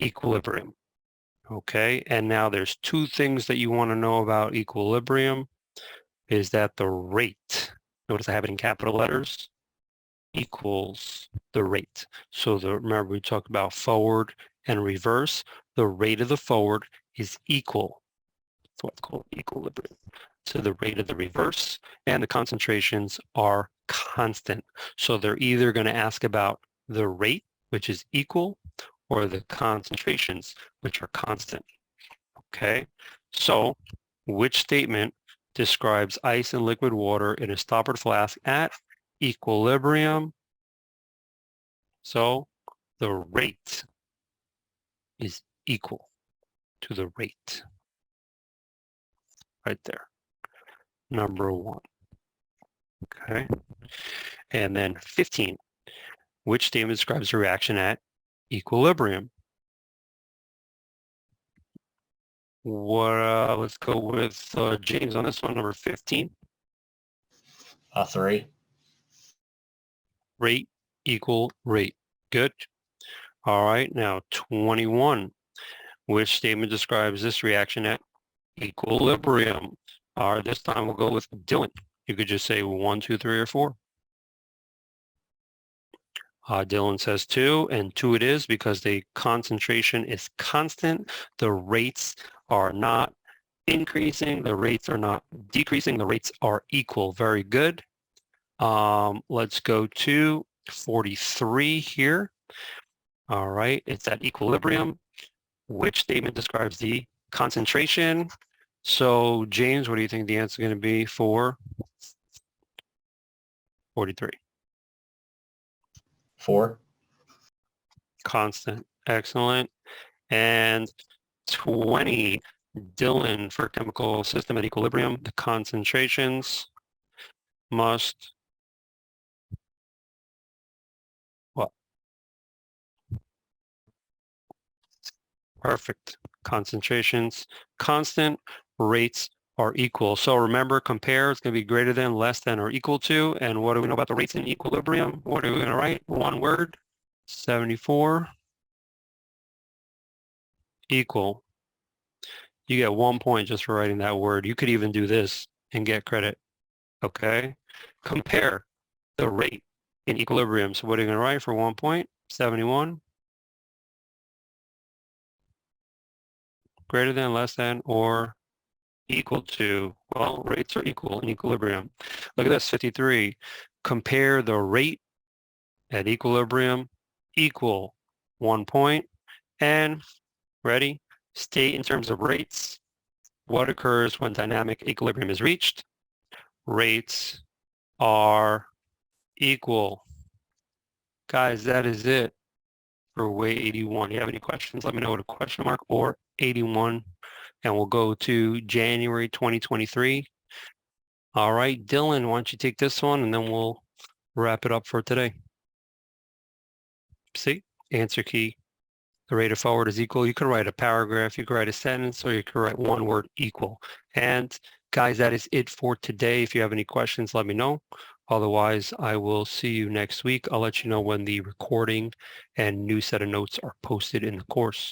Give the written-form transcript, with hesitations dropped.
equilibrium. Okay, and now there's two things that you want to know about equilibrium, is that the rate, notice I have it in capital letters, equals the rate. So remember we talked about forward and reverse. The rate of the forward is equal. That's what's called equilibrium to the rate of the reverse, and the concentrations are constant. So they're either going to ask about the rate, which is equal, or the concentrations, which are constant. Okay, so which statement describes ice and liquid water in a stoppered flask at equilibrium? So the rate is equal to the rate right there, number one. Okay, and then 15, which statement describes the reaction at equilibrium? Let's go with James on this one, number 15. 3. Rate equal rate. Good. All right, now 21. Which statement describes this reaction at equilibrium? All right, this time we'll go with Dylan. You could just say 1, 2, 3, or 4. Dylan says 2, and 2 it is because the concentration is constant. The rates are not increasing. The rates are not decreasing. The rates are equal. Very good. Let's go to 43 here. All right, it's at equilibrium. Which statement describes the concentration? So, James, what do you think the answer is going to be for 43? 4. Constant. Excellent. And 20, Dylan, for chemical system at equilibrium, the concentrations must what? Perfect. Concentrations constant, rates are equal. So remember, compare is going to be greater than, less than, or equal to. And what do we know about the rates in equilibrium? What are we going to write? One word, 74 equal. You get 1 point just for writing that word. You could even do this and get credit. Okay. Compare the rate in equilibrium. So what are you going to write for 1 point? 71. Greater than, less than, or equal to, well, rates are equal in equilibrium. Look at this, 53. Compare the rate at equilibrium equal 1 point. And, ready? State in terms of rates what occurs when dynamic equilibrium is reached. Rates are equal. Guys, that is it for way 81. If you have any questions, let me know with a question mark or 81. And we'll go to January 2023. All right, Dylan, why don't you take this one and then we'll wrap it up for today. See, answer key. The rate of forward is equal. You can write a paragraph, you can write a sentence, or you can write one word equal. And guys, that is it for today. If you have any questions, let me know. Otherwise, I will see you next week. I'll let you know when the recording and new set of notes are posted in the course.